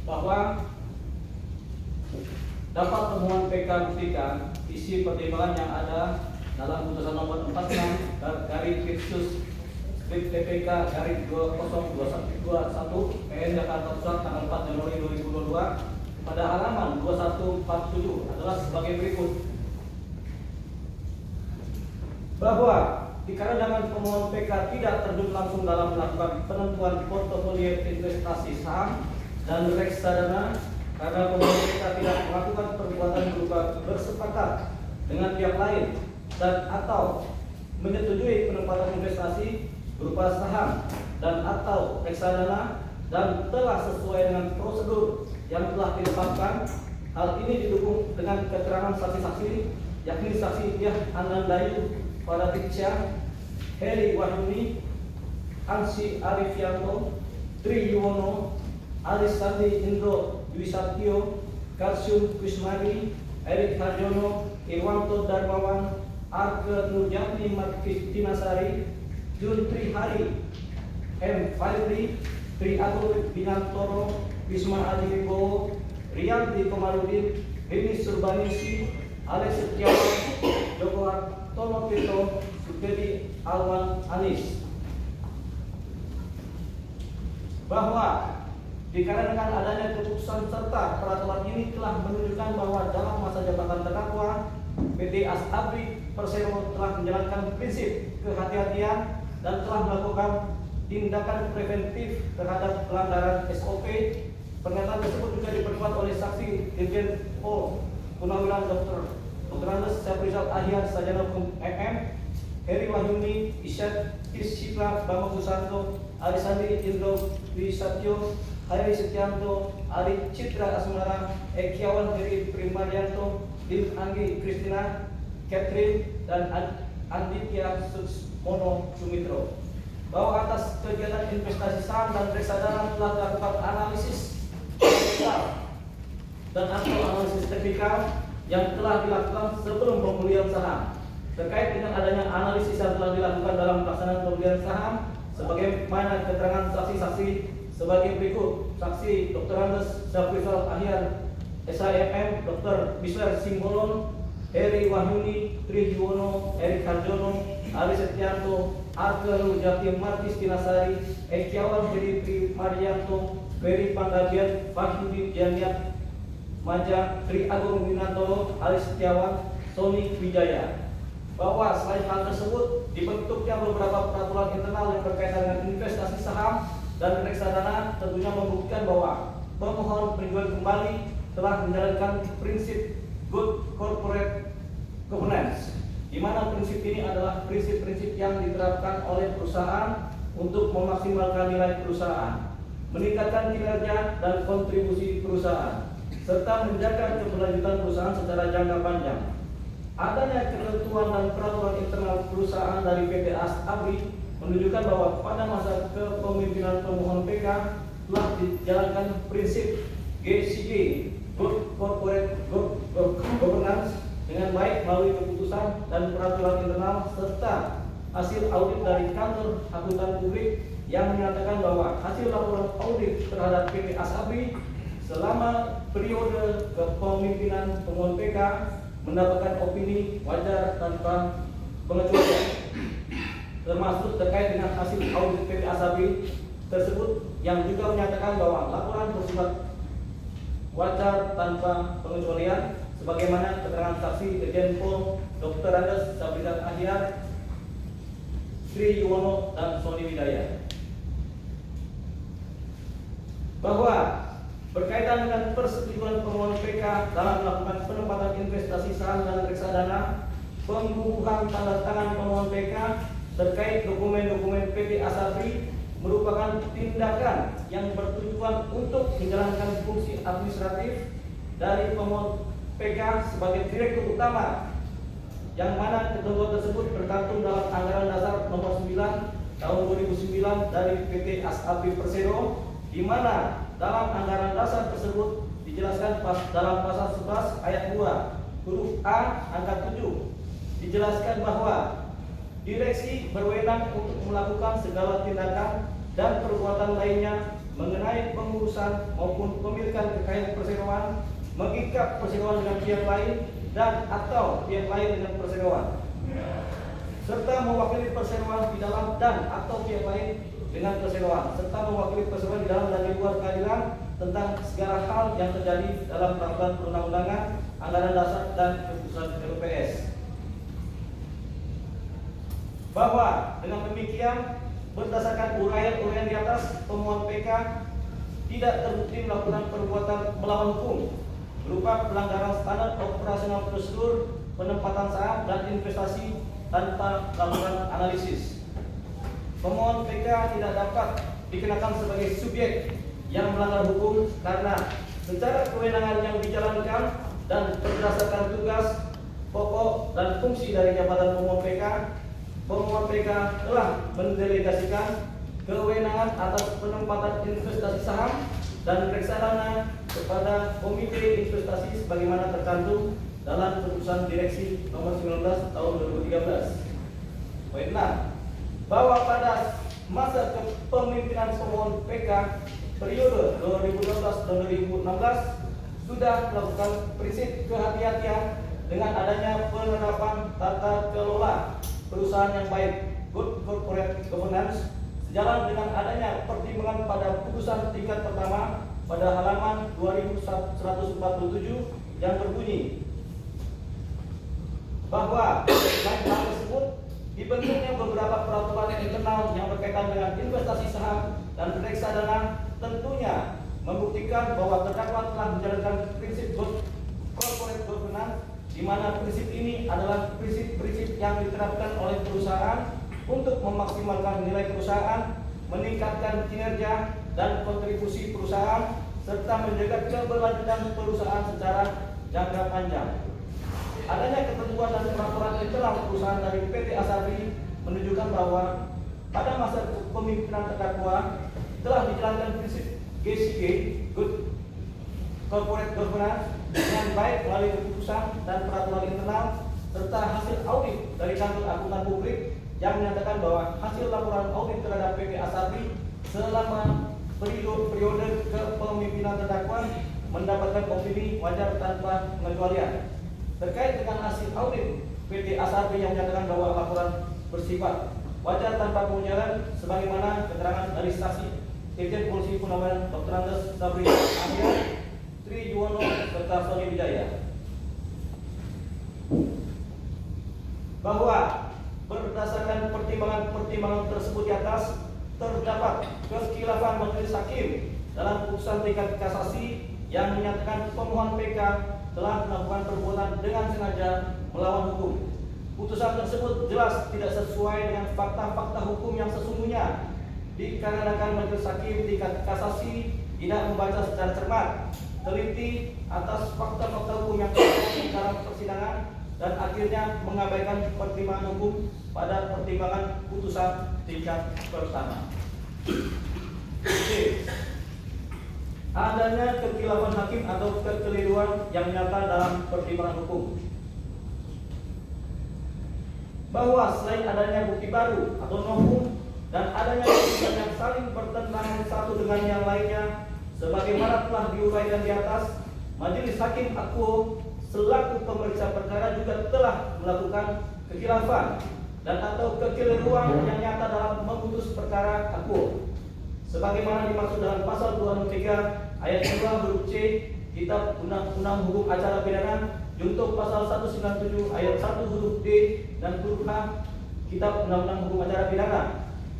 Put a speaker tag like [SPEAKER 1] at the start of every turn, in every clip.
[SPEAKER 1] bahwa dapat pemohon PK buktikan isi pertimbangan yang ada dalam putusan nomor 46 garis Kirsus Skrip TPK garis 2021 PN Jakarta Pusat tanggal 4 Januari 2022 pada halaman 2147 adalah sebagai berikut. Bahwa dikarenakan pemohon PK tidak terjun langsung dalam melakukan penentuan portofolio investasi saham dan reksadana, karena pemohon PK tidak melakukan perbuatan berupa bersepakat dengan pihak lain dan atau menyetujui penempatan investasi berupa saham dan atau reksadana dan telah sesuai dengan prosedur yang telah ditetapkan. Hal ini didukung dengan keterangan saksi-saksi, yakni saksi Yah Anandayu Padatitya, Heri Wahyuni, Ansi Arifianto, Tri Yuwono, Aris Sandi Indro Dwisatyo, Karsyum Kusmadi, Erik Harjono, Irwanto Darmawan, Arke Nurjati Markistinasari, Jun Trihari, M. Fadli, Tri Agung Binantoro, Wisma Adi Wibowo, Rianti Komarudin, Rini Surbanisi, Alex Setiawan, Joko Hartono Pito, Sukedi Alwan Anis. Bahwa dikarenakan adanya keputusan serta peraturan ini telah menunjukkan bahwa dalam masa jabatan terdakwa PT Asabri Persero telah menjalankan prinsip kehati-hatian dan telah melakukan tindakan preventif terhadap pelanggaran SOP. Pernyataan tersebut juga diperkuat oleh saksi Irjen Pol Purnawirawan Dr. Andes Syafrizal Ahyar Sarjana Hukum MM, Heri Wahyuni, Isyad Isyikla Bambang Susanto, Aris Sandi Indro Dwisatyo, Hari Setianto, Ari Citra Asmara, Ekiawan Heri Primarianto, Lim Anggi Kristina, Catherine, dan Anditya Suksmono Sumitro. Bahwa atas kegiatan investasi saham dan reksadana telah dilakukan analisis dan atau analisis teknikal yang telah dilakukan sebelum pembelian saham. Terkait dengan adanya analisis yang telah dilakukan dalam pelaksanaan pembelian saham, sebagaimana keterangan saksi-saksi sebagai berikut. Saksi Dr. Andes Syafrizal Ahyar SIMM, Dr. Bisler Simbolon, Heri Wahyuni, Tri Yuwono, Erik Harjono, Ari Setianto, Arke Nurjati Markistinasari, Ekiawan Heri Primarianto, Ferry Panggabian, Fahyudi Janiat Maja, Tri Agung Winantoro, Ali Setiawan, Sony Wijaya. Bahwa selain hal tersebut, dibentuknya beberapa peraturan internal yang berkaitan dengan investasi saham dan reksadana tentunya membuktikan bahwa pemohon peninjauan kembali telah menjalankan prinsip good corporate governance, di mana prinsip ini adalah prinsip-prinsip yang diterapkan oleh perusahaan untuk memaksimalkan nilai perusahaan, meningkatkan kinerja dan kontribusi perusahaan, serta menjaga keberlanjutan perusahaan secara jangka panjang. Adanya ketentuan dan peraturan internal perusahaan dari PT Asabri menunjukkan bahwa pada masa kepemimpinan pemohon PK telah dijalankan prinsip GCG Good Corporate Governance dengan baik melalui keputusan dan peraturan internal serta hasil audit dari kantor akuntan publik yang menyatakan bahwa hasil laporan audit terhadap PT Asabri selama periode kepemimpinan pemohon PK mendapatkan opini wajar tanpa pengecualian, termasuk terkait dengan hasil audit PT Asabri tersebut yang juga menyatakan bahwa laporan bersifat wajar tanpa pengecualian, sebagaimana keterangan saksi Irjen Pol Dr. Andes Syafrizal Ahyar, Tri Yuwono, dan Sony Wijaya. Bahwa berkaitan dengan persetujuan pemohon PK dalam melakukan penempatan investasi saham dan reksadana, pembubuhan tanda tangan pemohon PK terkait dokumen-dokumen PT Asabri merupakan tindakan yang bertujuan untuk menjalankan fungsi administratif dari pemohon PK sebagai direktur utama, yang mana ketentuan tersebut tercantum dalam Anggaran Dasar Nomor 9 Tahun 2009 dari PT Asabri Persero, di mana dalam anggaran dasar tersebut dijelaskan dalam pasal 11 ayat 2 huruf A angka 7 dijelaskan bahwa direksi berwenang untuk melakukan segala tindakan dan perbuatan lainnya mengenai pengurusan maupun pemilikan mengikat perseroan dengan pihak lain dan atau pihak lain dengan perseroan, serta mewakili perseroan di dalam dan atau pihak lain dengan perseroan, serta mewakili perseroan di dalam dan di luar keadilan tentang segala hal yang terjadi dalam peraturan perundang-undangan, anggaran dasar dan keputusan LPS. Bahwa dengan demikian berdasarkan uraian-uraian di atas, pemohon PK tidak terbukti melakukan perbuatan melawan hukum berupa pelanggaran standar operasional prosedur penempatan saham dan investasi tanpa laporan analisis. Pemohon PK tidak dapat dikenakan sebagai subjek yang melanggar hukum karena secara kewenangan yang dijalankan dan berdasarkan tugas, pokok, dan fungsi dari jabatan pemohon PK telah mendelegasikan kewenangan atas penempatan investasi saham dan reksadana kepada Komite Investasi sebagaimana tercantum dalam Keputusan Direksi Nomor 19 Tahun 2013. Poin 6. Bahwa pada masa kepemimpinan pemohon PK periode 2012-2016 sudah melakukan prinsip kehati-hatian dengan adanya penerapan tata kelola perusahaan yang baik, good corporate governance, sejalan dengan adanya pertimbangan pada putusan tingkat pertama pada halaman 2147 yang berbunyi bahwa selain hal tersebut dibentuknya beberapa peraturan internal yang berkaitan dengan investasi saham dan reksadana tentunya membuktikan bahwa terdakwa telah menjalankan prinsip good corporate governance, di mana prinsip ini adalah prinsip-prinsip yang diterapkan oleh perusahaan untuk memaksimalkan nilai perusahaan, meningkatkan kinerja dan kontribusi perusahaan, serta menjaga keberlanjutan perusahaan secara jangka panjang. Adanya ketentuan dan peraturan internal perusahaan dari PT Asabri menunjukkan bahwa pada masa kepemimpinan terdakwa telah dijalankan prinsip GCG, Good Corporate Governance, dengan baik melalui keputusan dan peraturan internal serta hasil audit dari kantor akuntan publik yang menyatakan bahwa hasil laporan audit terhadap PT Asabri selama periode kepemimpinan terdakwa mendapatkan opini wajar tanpa pengecualian. Terkait dengan hasil audit PT Asabri yang menyatakan bahwa laporan bersifat wajar tanpa pengecualian sebagaimana keterangan dari saksi Irjen Polisi Purnawirawan Dr. Andes Sabri Ahmad, Tri Yuwono serta Sony Wijaya, bahwa berdasarkan pertimbangan-pertimbangan tersebut di atas terdapat kekhilafan majelis hakim dalam putusan tingkat kasasi yang menyatakan pemohon PK telah melakukan perbuatan dengan sengaja melawan hukum. Putusan tersebut jelas tidak sesuai dengan fakta-fakta hukum yang sesungguhnya, dikarenakan majelis hakim tingkat kasasi tidak membaca secara cermat, teliti atas fakta-fakta hukum yang terjadi dalam persidangan dan akhirnya mengabaikan pertimbangan hukum pada pertimbangan putusan tingkat pertama. Adanya kekhilafan hakim atau kekeliruan yang nyata dalam pertimbangan hukum, bahwa selain adanya bukti baru atau novum dan adanya keputusan yang saling bertentangan satu dengan yang lainnya, sebagaimana telah diuraikan di atas, majelis hakim akuo selaku pemeriksa perkara juga telah melakukan kekhilafan dan atau kekeliruan yang nyata dalam memutus perkara akuo, sebagaimana dimaksud dalam pasal 263 ayat 2 huruf C Kitab Undang-Undang Hukum Acara Pidana junto pasal 197 ayat 1 huruf D dan huruf H Kitab Undang-Undang Hukum Acara Pidana.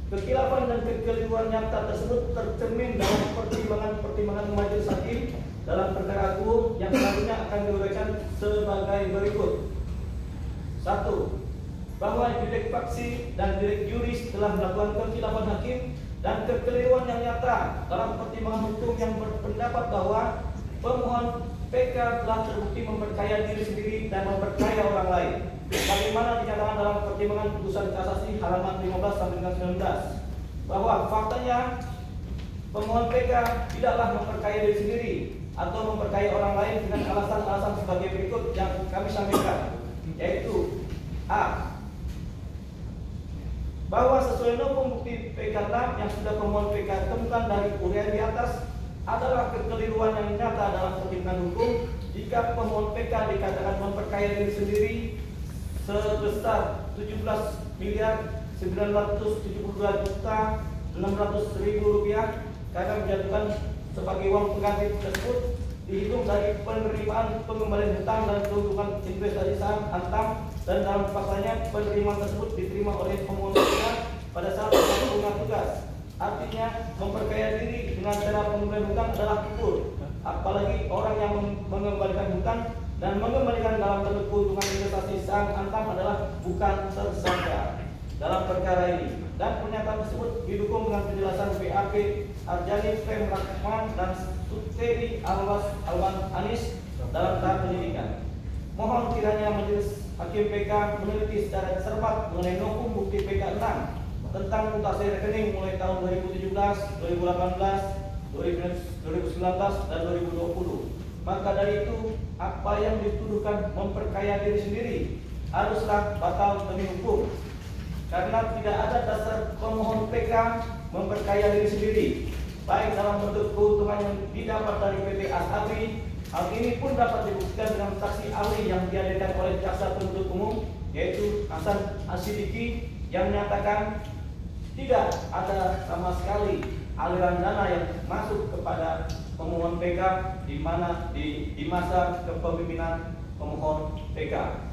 [SPEAKER 1] Kekhilafan dan kekeliruan nyata tersebut tercermin dalam pertimbangan majelis hakim dalam perkara akuo yang selanjutnya akan diuraikan sebagai berikut. 1. Bahwa direk faksi dan direk juris telah melakukan kekhilafan hakim dan kekeliruan yang nyata dalam pertimbangan hukum yang berpendapat bahwa pemohon PK telah terbukti memperkaya diri sendiri dan memperkaya orang lain, bagaimana dinyatakan dalam pertimbangan putusan kasasi halaman 15 sampai dengan 19, bahwa faktanya pemohon PK tidaklah memperkaya diri sendiri atau memperkaya orang lain dengan alasan-alasan sebagai berikut yang kami sampaikan, yaitu A. Bahwa sesuai novum bukti PK yang sudah pemohon PK temukan dari uraian di atas, adalah kekeliruan yang nyata dalam pertimbangan hukum jika pemohon PK dikatakan memperkaya diri sendiri sebesar 17.972.600.000 rupiah karena menjatuhkan sebagai uang pengganti tersebut dihitung dari penerimaan pengembalian hutang dan keuntungan investasi saham Antam, dan dalam pasalnya penerimaan tersebut diterima oleh pemohon PK pada saat melakukan tugas. Artinya memperkaya diri dengan cara pengembalian hutang adalah kufur, apalagi orang yang mengembalikan hutang dan mengembalikan dalam bentuk keuntungan investasi saham Antam adalah bukan tersangka dalam perkara ini. Dan pernyataan tersebut didukung dengan penjelasan BAP Arjani Prem Rahman dan Suteri Alwan Anis dalam tahap penyidikan. Mohon kiranya Majelis Hakim PK meneliti secara cermat mengenai hukum bukti PK 6 tentang mutasi rekening mulai tahun 2017, 2018, 2019, dan 2020. Maka dari itu, apa yang dituduhkan memperkaya diri sendiri haruslah batal demi hukum, karena tidak ada dasar pemohon PK memperkaya diri sendiri, baik dalam bentuk keuntungan yang didapat dari PT Asabri. Hal ini pun dapat dibuktikan dengan saksi ahli yang dihadirkan oleh jaksa penuntut umum, yaitu Hasan Asidiki, yang menyatakan tidak ada sama sekali aliran dana yang masuk kepada pemohon PK di masa kepemimpinan pemohon PK.